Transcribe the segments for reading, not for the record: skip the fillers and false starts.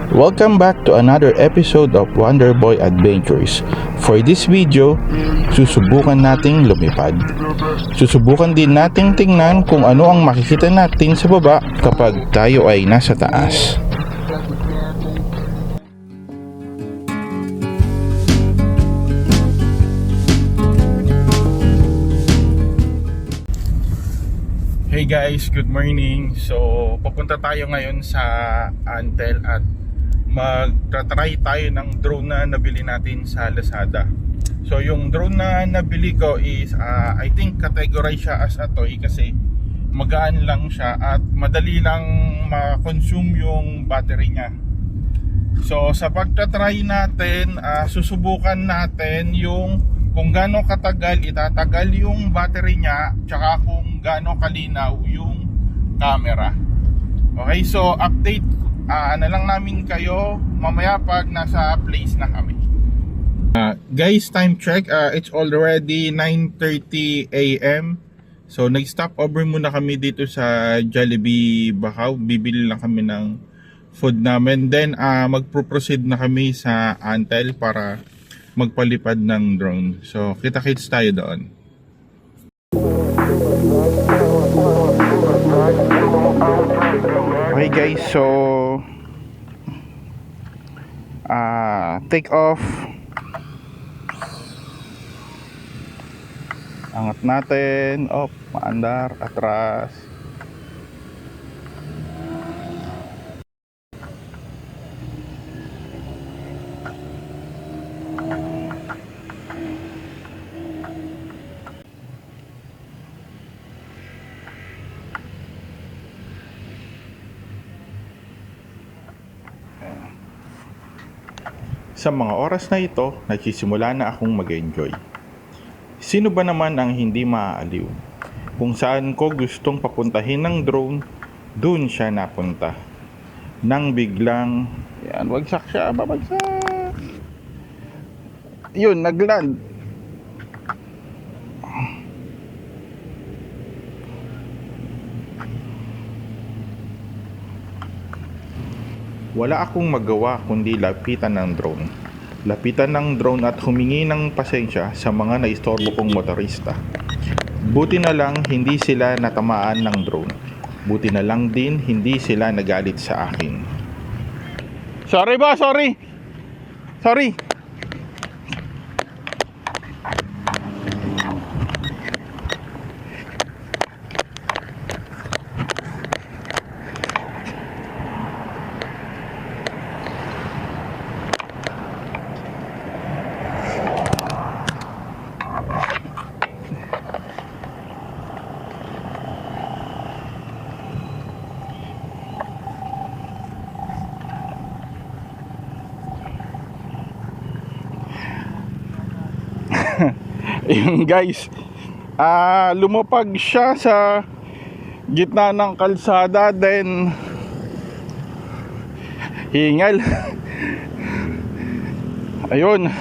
Welcome back to another episode of Wonder Boy Adventures. For this video, susubukan nating lumipad. Susubukan din nating tingnan kung ano ang makikita natin sa baba kapag tayo ay nasa taas. Hey guys, good morning. So, papunta tayo ngayon sa Antel at magta-try tayo ng drone na nabili natin sa Lazada. So yung drone na nabili ko is I think categorize siya as a toy kasi magaan lang siya at madali lang ma-consume yung battery niya. So sa pagta-try natin, susubukan natin yung kung gaano katagal itatagal yung battery niya tsaka kung gaano kalinaw yung camera. Okay, so update na lang namin kayo mamaya pag nasa place na kami. Guys, time check, it's already 9:30 AM. So nag-stop over muna kami dito sa Jollibee Bacaw. Bibili lang kami ng food namin. Then magpo-proceed na kami sa Antel para magpalipad ng drone. So kita-kits tayo doon. Okay guys, so take off. Angat natin, maandar, atras. Sa mga oras na ito, nagsisimula na akong mag-enjoy. Sino ba naman ang hindi maaaliw? Kung saan ko gustong papuntahin ng drone, dun siya napunta. Nang biglang, wagsak siya, babagsak. Yun, nagland. Wala akong magawa kundi lapitan ng drone. Lapitan ng drone at humingi ng pasensya sa mga naistorbo kong motorista. Buti na lang hindi sila natamaan ng drone. Buti na lang din hindi sila nagalit sa akin. Sorry ba? Sorry! Ayun guys, lumapag siya sa gitna ng kalsada, then hingal. Ayun,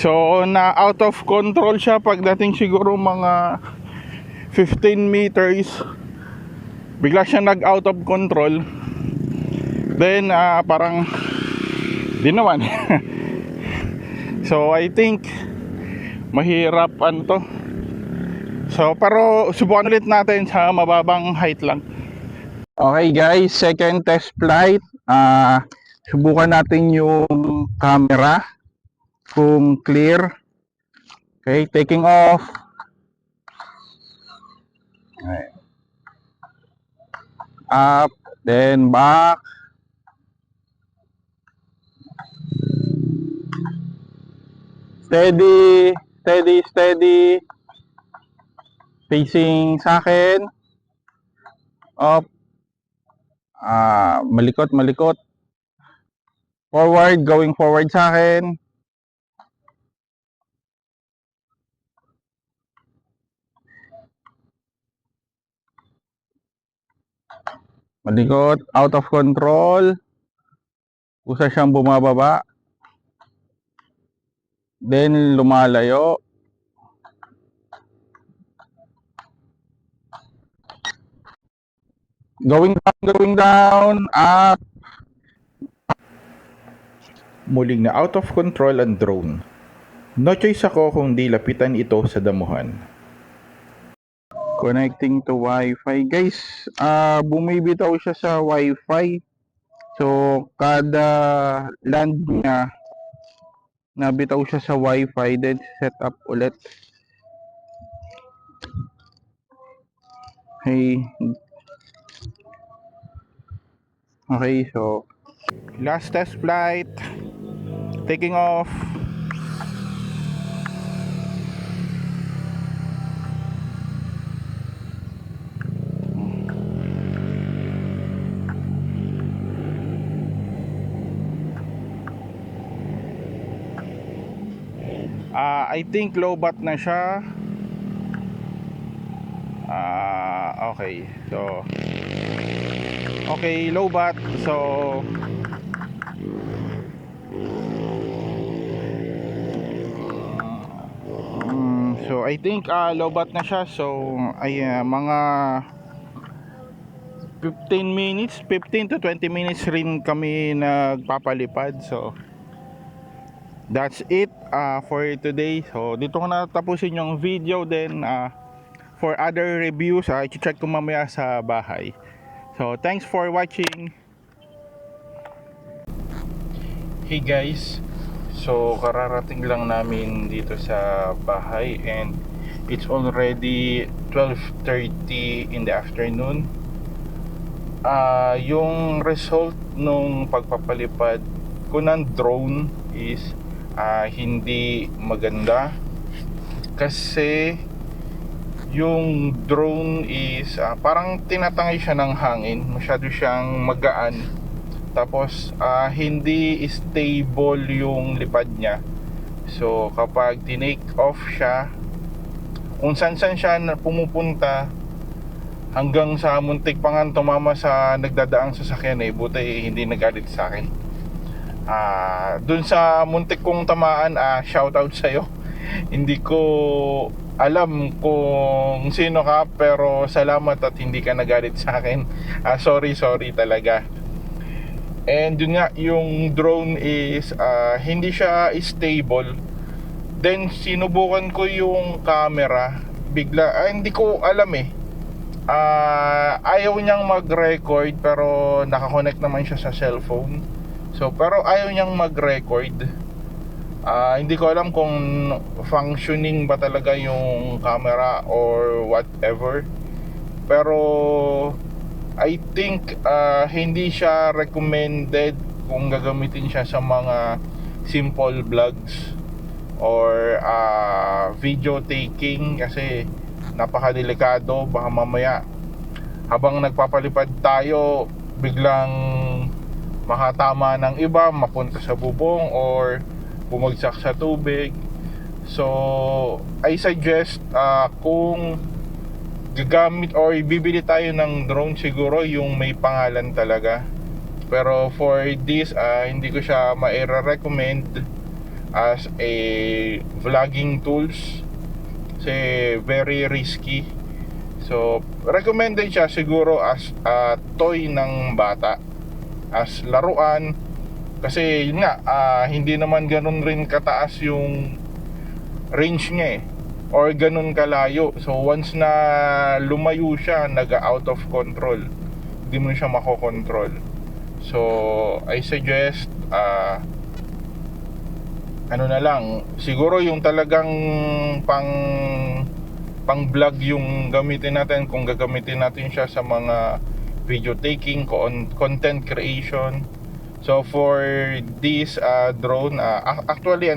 so na out of control siya pagdating siguro mga 15 meters. Bigla siya nag out of control, then parang di naman. So I think mahirap to. So pero subukan ulit natin sa mababang height lang. Okay guys, second test flight. Subukan natin yung camera kung clear. Okay, taking off. Okay. Up, then back. Steady. Facing sa akin. Up. Malikot. Forward, going forward sa akin. Malikot, out of control. Usa siyang bumababa. Then lumalayo. Going down, up. Muling na out of control ang drone. No choice ako kundi lapitan ito sa damuhan. Connecting to Wi-Fi. Guys, bumibitaw siya sa Wi-Fi. So, kada land niya, nabitaw siya sa Wi-Fi, then set up ulit. Okay, so last test flight, taking off. I think low bat na siya. Okay, so okay, low bat. So I think low bat na siya. So ay mga 15 to 20 minutes rin kami nagpapalipad. So that's it for today. So dito ko na tapusin yung video. Then for other reviews, i-check ko mamaya sa bahay. So thanks for watching. Hey guys, so kararating lang namin dito sa bahay and it's already 12:30 in the afternoon. Yung result nung pagpapalipad ko ng drone is hindi maganda kasi yung drone is parang tinatangay siya ng hangin, masyado siyang magaan, tapos hindi stable yung lipad niya. So kapag tinake off siya, kung saan siya pumupunta, hanggang sa muntik pa nga tumama sa nagdadaang sasakyan buti hindi nagalit sa akin. Dun sa muntik kong tamaan, shoutout sa'yo. Hindi ko alam kung sino ka, pero salamat at hindi ka nagalit sa akin. Sorry talaga. And yun nga, yung drone is hindi siya stable. Then sinubukan ko yung camera, bigla hindi ko alam ayaw niyang mag-record, pero nakakonect naman siya sa cellphone. So pero ayaw niyang mag-record. Hindi ko alam kung functioning ba talaga yung camera or whatever. Pero I think hindi siya recommended kung gagamitin siya sa mga simple vlogs or video taking, kasi napakadelikado. Baka mamaya habang nagpapalipad tayo, biglang makatama ng iba, mapunta sa bubong or bumagsak sa tubig. So I suggest kung gagamit or bibili tayo ng drone, siguro yung may pangalan talaga. Pero for this, hindi ko siya ma-recommend as a vlogging tools kasi very risky. So recommended siya siguro as toy ng bata, as laruan, kasi yun nga, hindi naman ganun rin kataas yung range niya or ganun kalayo. So once na lumayo siya, out of control, hindi mo siya makokontrol. So I suggest ano na lang, siguro yung talagang pang vlog yung gamitin natin, kung gagamitin natin siya sa mga video taking, content creation. So for this drone, actually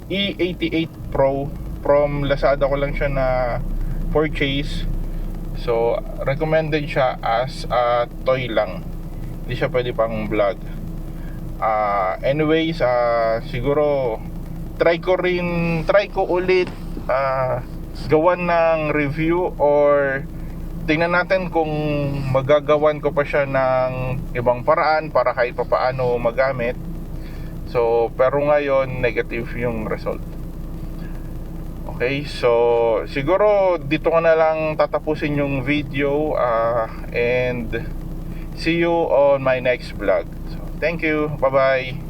E88 Pro, from Lazada ko lang siya na purchase. So recommended siya as toy lang, hindi siya pwede pang vlog. Anyways, siguro try ko ulit gawan ng review, or tingnan natin kung magagawan ko pa siya ng ibang paraan para kahit papaano magamit. So pero ngayon negative yung result. Okay, so siguro dito ko na lang tatapusin yung video, and see you on my next vlog. So thank you, bye bye.